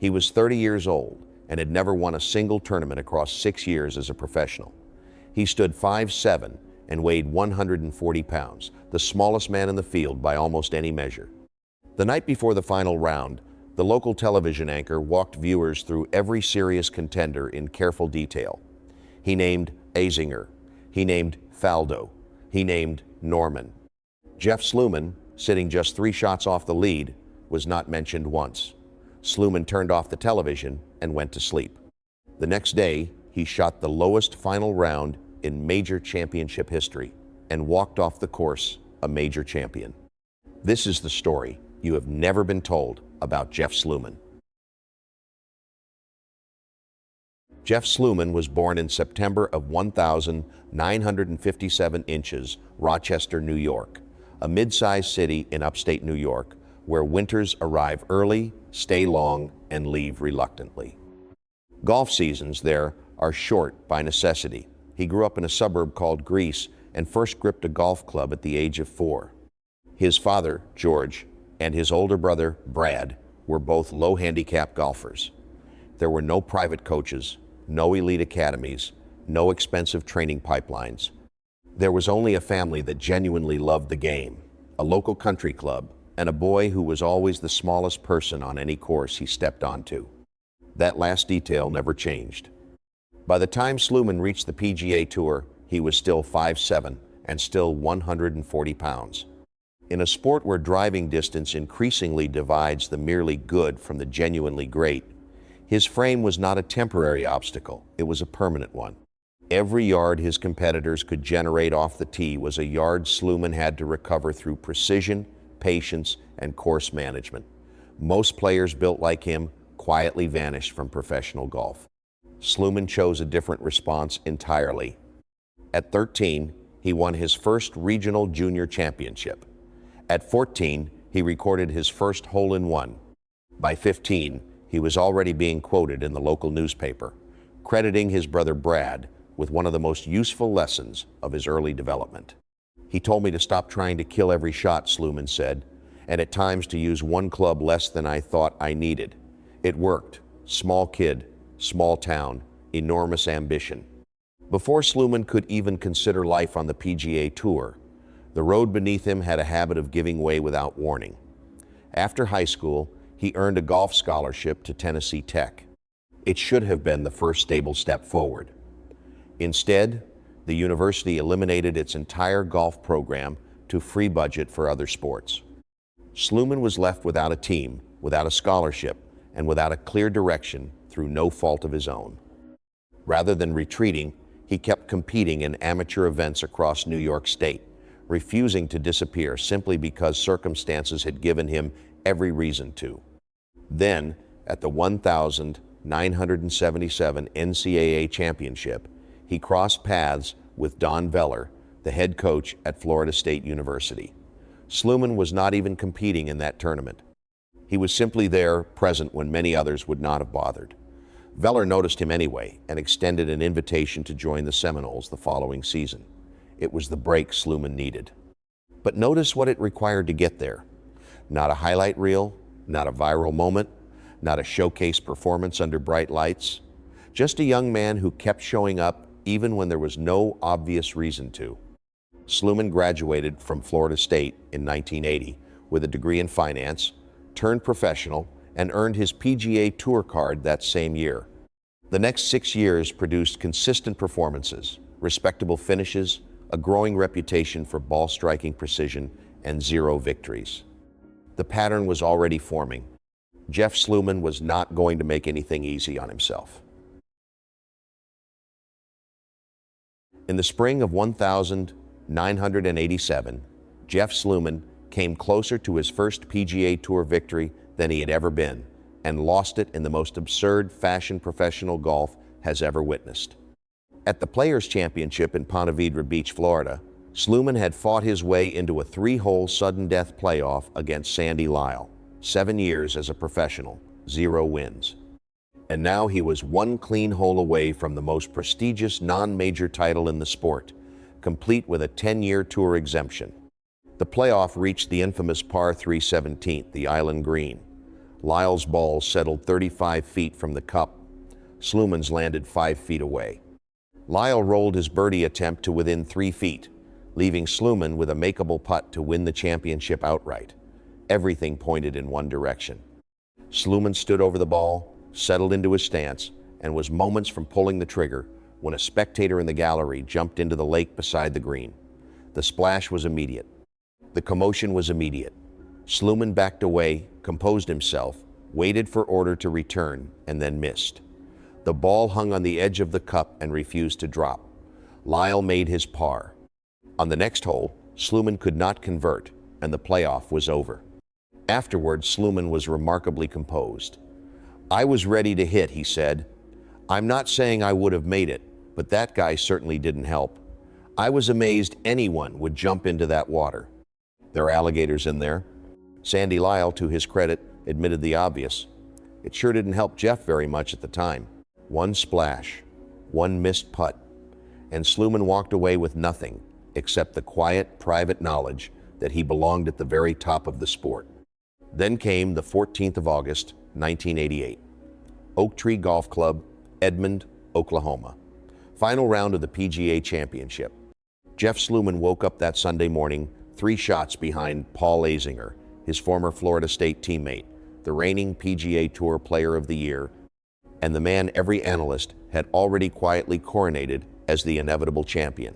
He was 30 years old and had never won a single tournament across 6 years as a professional. He stood 5'7" and weighed 140 pounds, the smallest man in the field by almost any measure. The night before the final round, the local television anchor walked viewers through every serious contender in careful detail. He named Azinger, he named Faldo, he named Norman. Jeff Sluman, sitting just 3 shots off the lead, was not mentioned once. Sluman turned off the television and went to sleep. The next day, he shot the lowest final round in major championship history and walked off the course a major champion. This is the story you have never been told about Jeff Sluman. Jeff Sluman was born in September of 1957 inches, Rochester, New York, a mid-sized city in upstate New York where winters arrive early, stay long, and leave reluctantly. Golf seasons there are short by necessity. He grew up in a suburb called Greece and first gripped a golf club at the age of 4. His father, George, and his older brother, Brad, were both low-handicap golfers. There were no private coaches, no elite academies, no expensive training pipelines. There was only a family that genuinely loved the game, a local country club, and a boy who was always the smallest person on any course he stepped onto. That last detail never changed. By the time Sluman reached the PGA Tour, he was still 5'7" and still 140 pounds. In a sport where driving distance increasingly divides the merely good from the genuinely great, his frame was not a temporary obstacle, it was a permanent one. Every yard his competitors could generate off the tee was a yard Sluman had to recover through precision, patience, and course management. Most players built like him quietly vanished from professional golf. Sluman chose a different response entirely. At 13, he won his first regional junior championship. At 14, he recorded his first hole-in-one. By 15, he was already being quoted in the local newspaper, crediting his brother Brad with one of the most useful lessons of his early development. He told me to stop trying to kill every shot, Sluman said, and at times to use one club less than I thought I needed. It worked. Small kid, small town, enormous ambition. Before Sluman could even consider life on the PGA Tour, the road beneath him had a habit of giving way without warning. After high school, he earned a golf scholarship to Tennessee Tech. It should have been the first stable step forward. Instead, the university eliminated its entire golf program to free budget for other sports. Sluman was left without a team, without a scholarship, and without a clear direction through no fault of his own. Rather than retreating, he kept competing in amateur events across New York State, refusing to disappear simply because circumstances had given him every reason to. Then, at the 1977 NCAA championship, he crossed paths with Don Veller, the head coach at Florida State University. Sluman was not even competing in that tournament. He was simply there, present when many others would not have bothered. Veller noticed him anyway and extended an invitation to join the Seminoles the following season. It was the break Sluman needed. But notice what it required to get there. Not a highlight reel, not a viral moment, not a showcase performance under bright lights. Just a young man who kept showing up even when there was no obvious reason to. Sluman graduated from Florida State in 1980 with a degree in finance, turned professional, and earned his PGA Tour card that same year. The next 6 years produced consistent performances, respectable finishes, a growing reputation for ball striking precision, and 0 victories. The pattern was already forming. Jeff Sluman was not going to make anything easy on himself. In the spring of 1987, Jeff Sluman came closer to his first PGA Tour victory than he had ever been, and lost it in the most absurd fashion professional golf has ever witnessed. At the Players' Championship in Ponte Vedra Beach, Florida, Sluman had fought his way into a 3-hole sudden death playoff against Sandy Lyle. 7 years as a professional, 0 wins. And now he was 1 clean hole away from the most prestigious non-major title in the sport, complete with a 10-year tour exemption. The playoff reached the infamous par 3 17th, the Island Green. Lyle's ball settled 35 feet from the cup. Sluman's landed 5 feet away. Lyle rolled his birdie attempt to within 3 feet, leaving Sluman with a makeable putt to win the championship outright. Everything pointed in one direction. Sluman stood over the ball, settled into his stance, and was moments from pulling the trigger when a spectator in the gallery jumped into the lake beside the green. The splash was immediate. The commotion was immediate. Sluman backed away, composed himself, waited for order to return, and then missed. The ball hung on the edge of the cup and refused to drop. Lyle made his par. On the next hole, Sluman could not convert, and the playoff was over. Afterwards, Sluman was remarkably composed. "I was ready to hit," he said. "I'm not saying I would have made it, but that guy certainly didn't help. I was amazed anyone would jump into that water." There are alligators in there. Sandy Lyle, to his credit, admitted the obvious. It sure didn't help Jeff very much at the time. One splash, one missed putt, and Sluman walked away with nothing except the quiet, private knowledge that he belonged at the very top of the sport. Then came the 14th of August, 1988. Oak Tree Golf Club, Edmond, Oklahoma. Final round of the PGA Championship. Jeff Sluman woke up that Sunday morning 3 shots behind Paul Azinger, his former Florida State teammate, the reigning PGA Tour Player of the Year, and the man every analyst had already quietly coronated as the inevitable champion.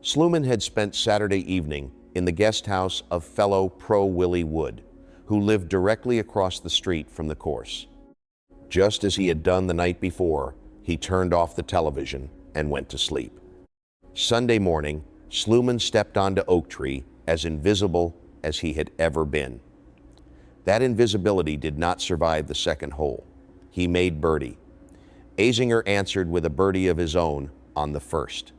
Sluman had spent Saturday evening in the guest house of fellow pro Willie Wood, who lived directly across the street from the course. Just as he had done the night before, he turned off the television and went to sleep. Sunday morning, Sluman stepped onto Oak Tree as invisible as he had ever been. That invisibility did not survive the second hole. He made birdie. Azinger answered with a birdie of his own on the first.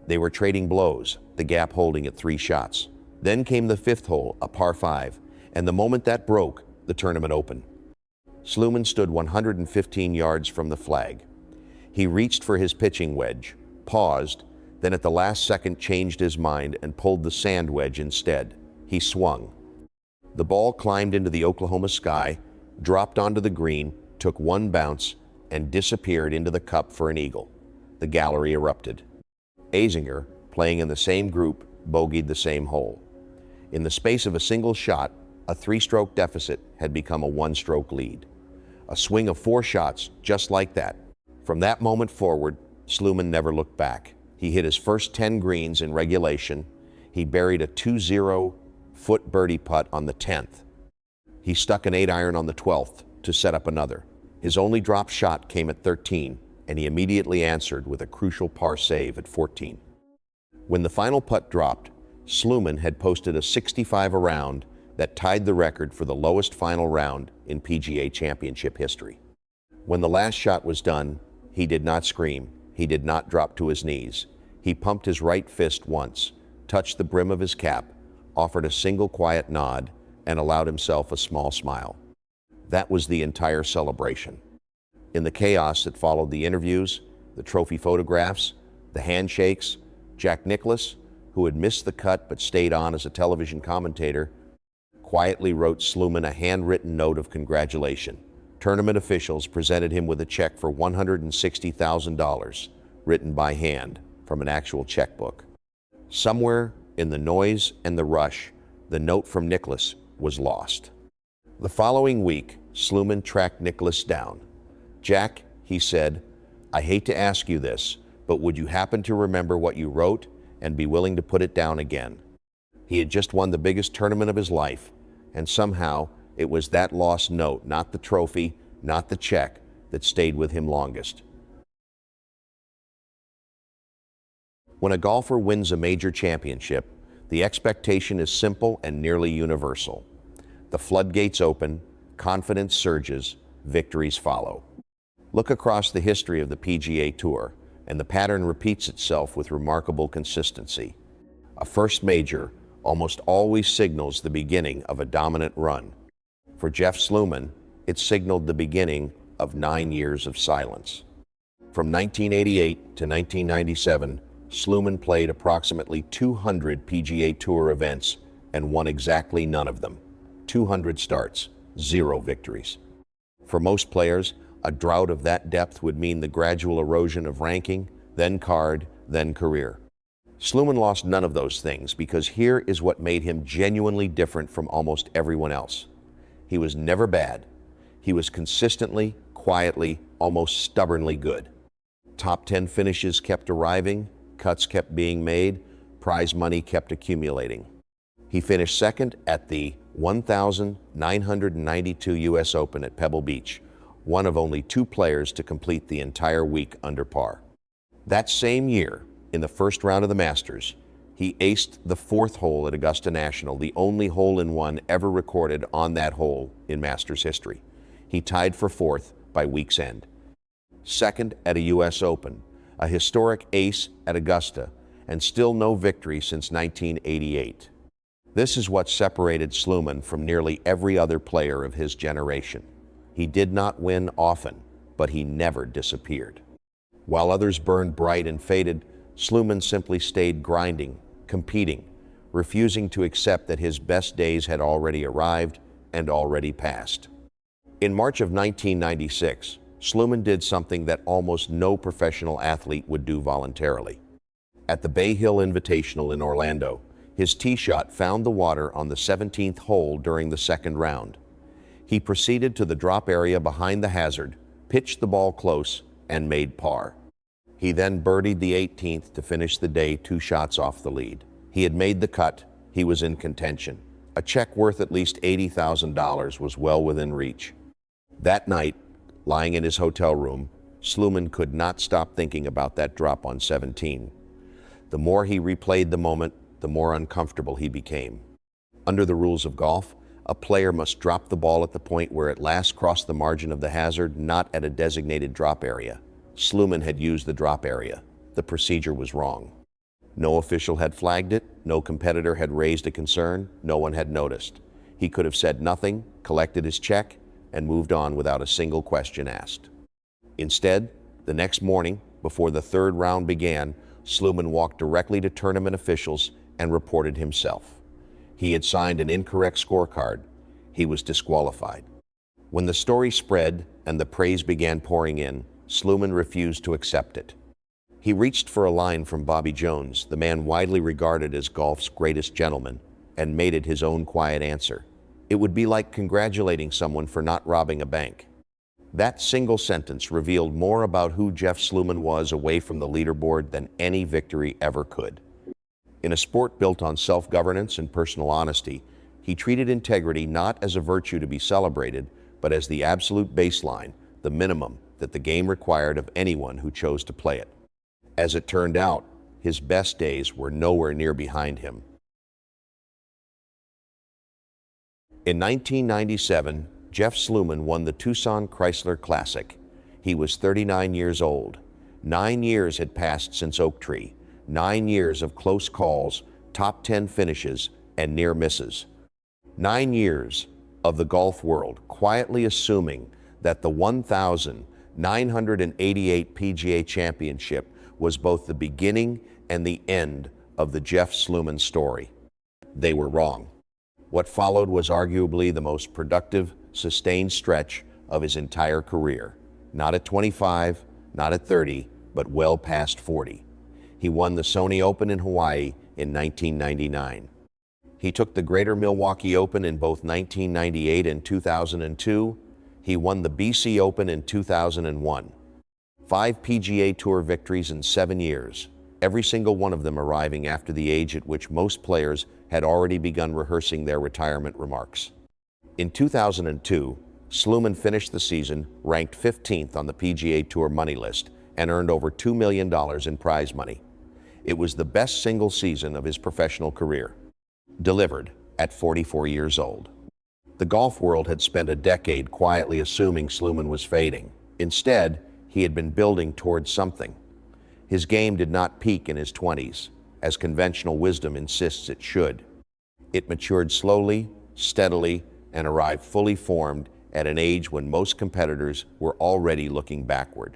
They were trading blows, the gap holding at 3 shots. Then came the 5th hole, a par 5, and the moment that broke, the tournament opened. Sluman stood 115 yards from the flag. He reached for his pitching wedge, paused, then at the last second changed his mind and pulled the sand wedge instead. He swung. The ball climbed into the Oklahoma sky, dropped onto the green, took one bounce, and disappeared into the cup for an eagle. The gallery erupted. Azinger, playing in the same group, bogeyed the same hole. In the space of a single shot, a 3-stroke deficit had become a 1-stroke lead. A swing of 4 shots, just like that. From that moment forward, Sluman never looked back. He hit his first 10 greens in regulation. He buried a 20-foot birdie putt on the 10th. He stuck an 8-iron on the 12th to set up another. His only drop shot came at 13, and he immediately answered with a crucial par save at 14. When the final putt dropped, Sluman had posted a 65 around that tied the record for the lowest final round in PGA Championship history. When the last shot was done, he did not scream. He did not drop to his knees. He pumped his right fist once, touched the brim of his cap, offered a single quiet nod, and allowed himself a small smile. That was the entire celebration. In the chaos that followed the interviews, the trophy photographs, the handshakes, Jack Nicklaus, who had missed the cut but stayed on as a television commentator, quietly wrote Sluman a handwritten note of congratulation. Tournament officials presented him with a check for $160,000, written by hand from an actual checkbook. Somewhere in the noise and the rush, the note from Nicklaus was lost. The following week, Sluman tracked Nicklaus down. "Jack," he said, "I hate to ask you this, but would you happen to remember what you wrote and be willing to put it down again?" He had just won the biggest tournament of his life, and somehow it was that lost note, not the trophy, not the check, that stayed with him longest. When a golfer wins a major championship, the expectation is simple and nearly universal. The floodgates open, confidence surges, victories follow. Look across the history of the PGA Tour, and the pattern repeats itself with remarkable consistency. A first major almost always signals the beginning of a dominant run. For Jeff Sluman, it signaled the beginning of 9 years of silence. From 1988 to 1997, Sluman played approximately 200 PGA Tour events and won exactly none of them. 200 starts, 0 victories. For most players, a drought of that depth would mean the gradual erosion of ranking, then card, then career. Sluman lost none of those things because here is what made him genuinely different from almost everyone else. He was never bad. He was consistently, quietly, almost stubbornly good. Top 10 finishes kept arriving, cuts kept being made, prize money kept accumulating. He finished second at the 1,992 U.S. Open at Pebble Beach, one of only 2 players to complete the entire week under par. That same year, in the first round of the Masters, he aced the 4th hole at Augusta National, the only hole-in-one ever recorded on that hole in Masters history. He tied for 4th by week's end. Second at a U.S. Open, a historic ace at Augusta, and still no victory since 1988. This is what separated Sluman from nearly every other player of his generation. He did not win often, but he never disappeared. While others burned bright and faded, Sluman simply stayed grinding, competing, refusing to accept that his best days had already arrived and already passed. In March of 1996, Sluman did something that almost no professional athlete would do voluntarily. At the Bay Hill Invitational in Orlando, his tee shot found the water on the 17th hole during the second round. He proceeded to the drop area behind the hazard, pitched the ball close, and made par. He then birdied the 18th to finish the day 2 shots off the lead. He had made the cut. He was in contention. A check worth at least $80,000 was well within reach. That night, lying in his hotel room, Sluman could not stop thinking about that drop on 17. The more he replayed the moment, the more uncomfortable he became. Under the rules of golf, a player must drop the ball at the point where it last crossed the margin of the hazard, not at a designated drop area. Sluman had used the drop area. The procedure was wrong. No official had flagged it, no competitor had raised a concern, no one had noticed. He could have said nothing, collected his check, and moved on without a single question asked. Instead, the next morning, before the 3rd round began, Sluman walked directly to tournament officials and reported himself. He had signed an incorrect scorecard. He was disqualified. When the story spread and the praise began pouring in, Sluman refused to accept it. He reached for a line from Bobby Jones, the man widely regarded as golf's greatest gentleman, and made it his own quiet answer. It would be like congratulating someone for not robbing a bank. That single sentence revealed more about who Jeff Sluman was away from the leaderboard than any victory ever could. In a sport built on self-governance and personal honesty, he treated integrity not as a virtue to be celebrated, but as the absolute baseline, the minimum that the game required of anyone who chose to play it. As it turned out, his best days were nowhere near behind him. In 1997, Jeff Sluman won the Tucson Chrysler Classic. He was 39 years old. 9 years had passed since Oak Tree. 9 years of close calls, top 10 finishes, and near misses. 9 years of the golf world quietly assuming that the 1,988 PGA Championship was both the beginning and the end of the Jeff Sluman story. They were wrong. What followed was arguably the most productive, sustained stretch of his entire career. Not at 25, not at 30, but well past 40. He won the Sony Open in Hawaii in 1999. He took the Greater Milwaukee Open in both 1998 and 2002. He won the BC Open in 2001. 5 PGA Tour victories in 7 years, every single one of them arriving after the age at which most players had already begun rehearsing their retirement remarks. In 2002, Sluman finished the season ranked 15th on the PGA Tour money list and earned over $2 million in prize money. It was the best single season of his professional career, delivered at 44 years old. The golf world had spent a decade quietly assuming Sluman was fading. Instead, he had been building towards something. His game did not peak in his 20s, as conventional wisdom insists it should. It matured slowly, steadily, and arrived fully formed at an age when most competitors were already looking backward.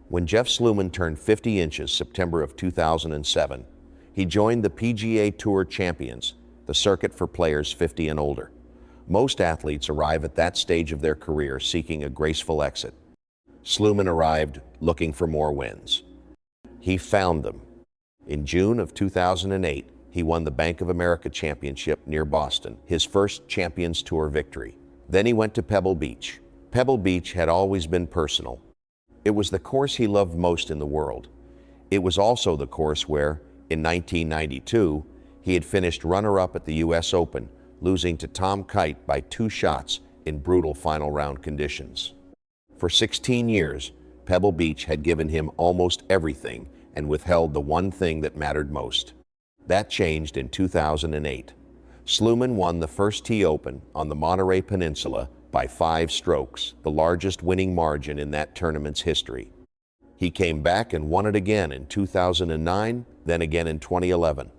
When Jeff Sluman turned 50 inches September of 2007, he joined the PGA Tour champions the circuit for players 50 and older. Most athletes arrive at that stage of their career seeking a graceful exit. Sluman arrived looking for more wins. He found them. In June of 2008, he won the Bank of America Championship near Boston, his first Champions Tour victory. Then he went to Pebble Beach. Pebble Beach had always been personal. It was the course he loved most in the world. It was also the course where, in 1992, he had finished runner-up at the U.S. Open, losing to Tom Kite by 2 shots in brutal final round conditions. For 16 years, Pebble Beach had given him almost everything and withheld the one thing that mattered most. That changed in 2008. Sluman won the first tee open on the Monterey Peninsula by 5 strokes, the largest winning margin in that tournament's history. He came back and won it again in 2009, then again in 2011.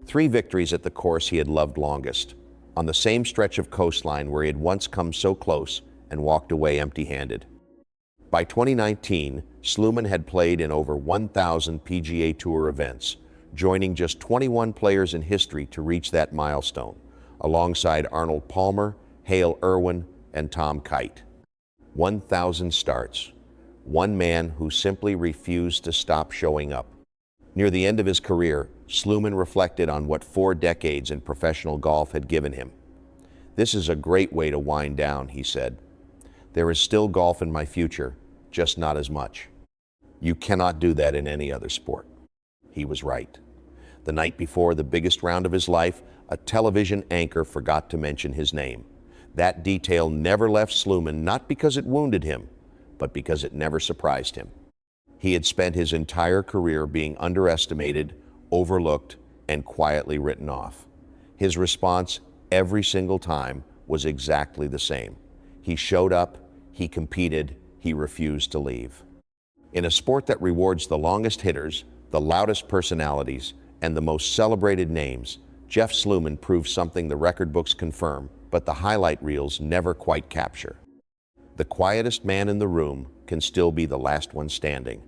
3 victories at the course he had loved longest, on the same stretch of coastline where he had once come so close and walked away empty-handed. By 2019, Sluman had played in over 1,000 PGA Tour events, joining just 21 players in history to reach that milestone, alongside Arnold Palmer, Hale Irwin, and Tom Kite. 1,000 starts. One man who simply refused to stop showing up. Near the end of his career, Sluman reflected on what 4 decades in professional golf had given him. "This is a great way to wind down," he said. "There is still golf in my future, just not as much. You cannot do that in any other sport." He was right. The night before the biggest round of his life, a television anchor forgot to mention his name. That detail never left Sluman, not because it wounded him, but because it never surprised him. He had spent his entire career being underestimated, overlooked, and quietly written off. His response every single time was exactly the same. He showed up, he competed, he refused to leave. In a sport that rewards the longest hitters, the loudest personalities, and the most celebrated names, Jeff Sluman proved something the record books confirm, but the highlight reels never quite capture. The quietest man in the room can still be the last one standing.